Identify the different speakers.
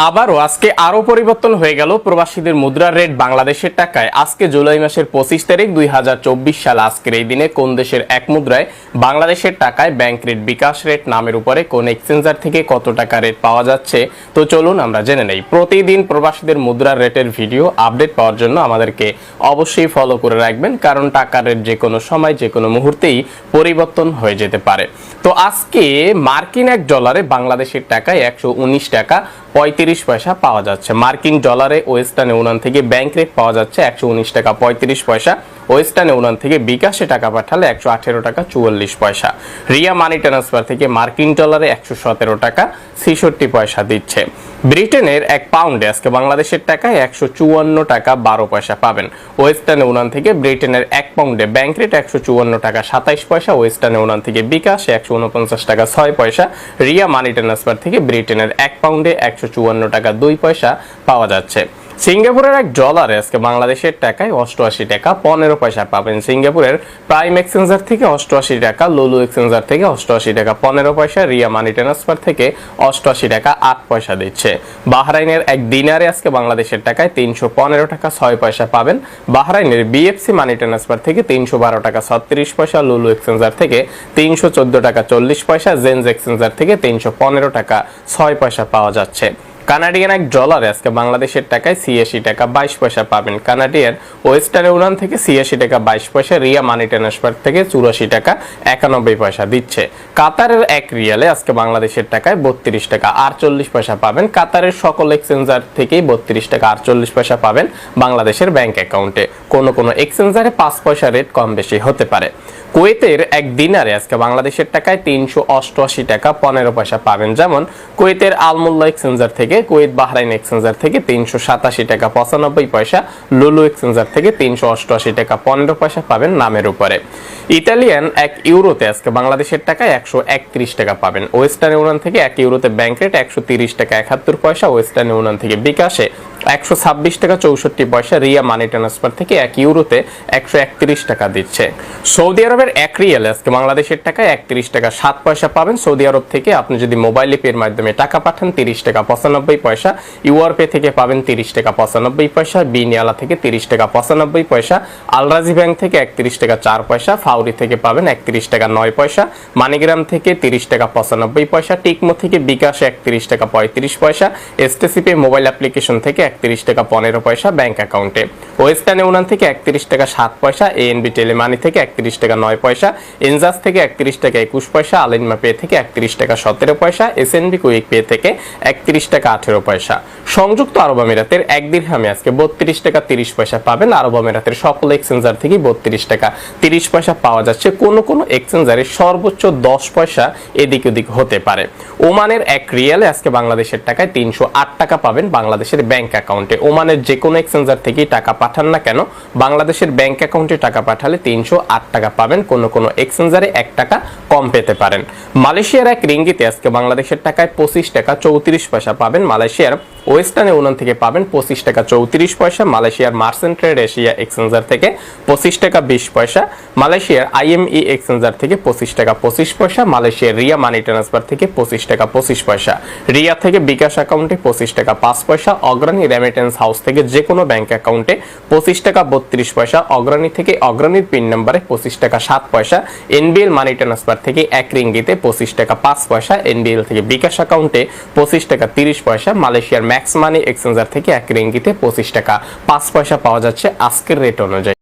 Speaker 1: আবারও আজকে আরো পরিবর্তন হয়ে গেল প্রবাসীদের মুদ্রার রেট বাংলাদেশের টাকায়। আজকে জুলাই মাসের 25 তারিখ 2024 সাল। আজকের এই দিনে কোন দেশের এক মুদ্রায় বাংলাদেশের টাকায় ব্যাংক রেট বিকাশ রেট নামের উপরে কোন এক্সচেঞ্জার থেকে কত টাকা রেট পাওয়া যাচ্ছে, তো চলুন আমরা জেনে নেই। প্রতিদিন প্রবাসীদের মুদ্রার রেটের ভিডিও আপডেট পাওয়ার জন্য আমাদেরকে অবশ্যই ফলো করে রাখবেন, কারণ টাকার রেট যে কোনো সময় যে কোনো মুহূর্তেই পরিবর্তন হয়ে যেতে পারে। তো আজকে মার্কিন এক ডলারে বাংলাদেশের টাকায় 119 টাকা 35 পয়সা পাওয়া যাচ্ছে। মার্কিন ডলারে ওয়েস্টার্ন ইউনিয়ন থেকে ব্যাংক রেট পাওয়া যাচ্ছে 119 টাকা 35 পয়সা। ওয়েস্টার্ন ইউনিয়ন থেকে বিকাশে টাকা পাঠালে 118 টাকা 44 পয়সা। রিয়া মানি ট্রান্সফার থেকে মার্কিন ডলারে 117 টাকা 66 পয়সা দিচ্ছে। ব্রিটেনের এক পাউন্ডে আজকে বাংলাদেশের টাকায় 154 টাকা 12 পয়সা পাবেন। ওয়েস্টার্ন ইউনিয়ন থেকে ব্রিটেনের এক পাউন্ডে ব্যাংক রেট 154 টাকা 27 পয়সা। ওয়েস্টার্ন ইউনিয়ন থেকে বিকাশে 149 টাকা 6 পয়সা। রিয়া মানি ট্রান্সফার থেকে ব্রিটেনের এক পাউন্ডে 154 টাকা 2 পয়সা পাওয়া যাচ্ছে। সিঙ্গাপুরের এক ডলারে আজকে বাংলাদেশের টাকায় 88 টাকা 15 পয়সা পাবেন। সিঙ্গাপুরের প্রাইম এক্সচেঞ্জার থেকে 88 টাকা, লুলু এক্সচেঞ্জার থেকে 88 টাকা 15 পয়সা, রিয়া মানি ট্রান্সফার থেকে 88 টাকা 8 পয়সা দিচ্ছে। বাহরাইনের এক দিনারে আজকে বাংলাদেশের টাকায় 315 টাকা 6 পয়সা পাবেন। বাহরাইনের বিএফসি মানি ট্রান্সফার থেকে 312 টাকা 36 পয়সা, লুলু এক্সচেঞ্জার থেকে 314 টাকা 40 পয়সা, জেন্স এক্সচেঞ্জার থেকে 315 টাকা 6 পয়সা পাওয়া যাচ্ছে। কানাডিয়ান এক ডলারে আজকে বাংলাদেশের টাকায় 86 টাকা 22 পয়সা পাবেন। কানাডিয়ান ওয়েস্টার্ন ইউনিয়ন থেকে 86 টাকা 22 পয়সা, রিয়া মানি ট্রান্সফার থেকে 84 টাকা 91 পয়সা দিচ্ছে। কাতারের এক রিয়ালে আজকে বাংলাদেশের টাকায় 32 টাকা 48 পয়সা পাবেন। কাতারের সকল এক্সচেঞ্জার থেকেই 32 টাকা 48 পয়সা পাবেন বাংলাদেশের ব্যাংক অ্যাকাউন্টে। কোনো এক্সচেঞ্জারে 5 পয়সা রেট কম বেশি হতে পারে। কুয়েতের এক দিনারে আজকে বাংলাদেশের টাকায় 388 টাকা 15 পয়সা পাবেন। যেমন কুয়েতের আলমুল্লা এক্সচেঞ্জার থেকে, কুয়েত বাহরাইন এক্সচেঞ্জার থেকে 387 টাকা 95 পয়সা, লুলু এক্সচেঞ্জার থেকে 388 টাকা 15 পয়সা পাবেন নামের উপরে। ইতালিয়ান এক ইউরোতে আজকে বাংলাদেশের টাকায় 131 টাকা পাবেন। ওয়েস্টার্ন ইউনিয়ন থেকে এক ইউরোতে ব্যাংক রেট 130 টাকা 71 পয়সা। ওয়েস্টার্ন ইউনিয়ন থেকে বিকাশে 126 টাকা 64 পয়সা। রিয়া মানি ট্রান্সফার থেকে এক ইউরোতে 131 টাকা দিচ্ছে। সৌদি আরবের এক রিয়ালে আজকে বাংলাদেশের টাকায় 31 টাকা 7 পয়সা পাবেন। সৌদি আরব থেকে আপনি যদি মোবাইল পের মাধ্যমে টাকা পাঠান 30 টাকা 95 পয়সা। ইউআর পে থেকে পাবেন 30 টাকা 95 পয়সা। বিনিয়ালা থেকে 30 টাকা 95 পয়সা। আলরাজি ব্যাংক থেকে 31 টাকা 4 পয়সা। ফাউরি থেকে পাবেন 31 টাকা 9 পয়সা। মানিগ্রাম থেকে 30 টাকা 95 পয়সা। টিকমো থেকে বিকাশে 31 টাকা 35 পয়সা। এসটিসিপি মোবাইল অ্যাপ্লিকেশন থেকে 31 টাকা 15 পয়সা ব্যাংক অ্যাকাউন্টে। ওয়েস্টার্ন ইউনিয়ন থেকে 31 টাকা 7 পয়সা। এএনবি টেলিমানি থেকে 31 টাকা 9 পয়সা। এনজাস থেকে 31 টাকা 21 পয়সা। আলিনমা পে থেকে 31 টাকা 17 পয়সা। এসএনবি কুইক পে থেকে 31 টাকা 18 পয়সা। সংযুক্ত আরব আমিরাতের এক দিরহামে আজকে 32 টাকা 30 পয়সা পাবেন। আরব আমিরাতের সকল এক্সচেঞ্জার থেকে 32 টাকা 30 পয়সা পাওয়া যাচ্ছে। কোনো এক্সচেঞ্জারে সর্বোচ্চ 10 পয়সা এদিক ওদিক হতে পারে। ওমানের এক রিয়ালে আজকে বাংলাদেশের টাকায় 308 টাকা পাবেন বাংলাদেশের ব্যাংক অ্যাকাউন্টে। ওমানের যে কোনো এক্সচেঞ্জার থেকেই টাকা পাঠান না কেন, বাংলাদেশের ব্যাংক অ্যাকাউন্টে টাকা পাঠালে 308 টাকা পাবেন। কোনো এক্সচেঞ্জারে 1 টাকা কম পেতে পারেন। মালয়েশিয়ার এক রিঙ্গিতে আজকে বাংলাদেশের টাকায় 25 টাকা 34 পয়সা পাবেন। মালয়েশিয়ার ওয়েস্টার্ন ইউনিয়ন থেকে পাবেন 25 টাকা 34 পয়সা। মালয়েশিয়ার মার্চেন্ট ট্রেড এশিয়া এক্সচেঞ্জার থেকে 25 টাকা 20 পয়সা। মালয়েশিয়ার আইএমই এক্সচেঞ্জার থেকে 25 টাকা 25 পয়সা। মালয়েশিয়ার রিয়া মানি ট্রান্সফার থেকে 25 টাকা 25 পয়সা। রিয়া থেকে বিকাশ অ্যাকাউন্টে 25 টাকা 5 পয়সা। অগ্রণী রেমিটেন্স হাউস থেকে যে কোনো ব্যাংক অ্যাকাউন্টে 25 টাকা 32 পয়সা। অগ্রণী থেকে অগ্রণীর পিন নম্বরে 25 টাকা 7 পয়সা। এনবিএল মানি ট্রান্সফার থেকে এক রিঙ্গিতে 25 টাকা 5 পয়সা। এনবিএল থেকে বিকাশ অ্যাকাউন্টে 25 টাকা 30 পয়সা। মালয়েশিয়ার ম্যাক্স মানি এক্সচেঞ্জার থেকে এক রিঙ্গিতে 25 টাকা 5 পয়সা পাওয়া যাচ্ছে আজকের রেট অনুযায়ী।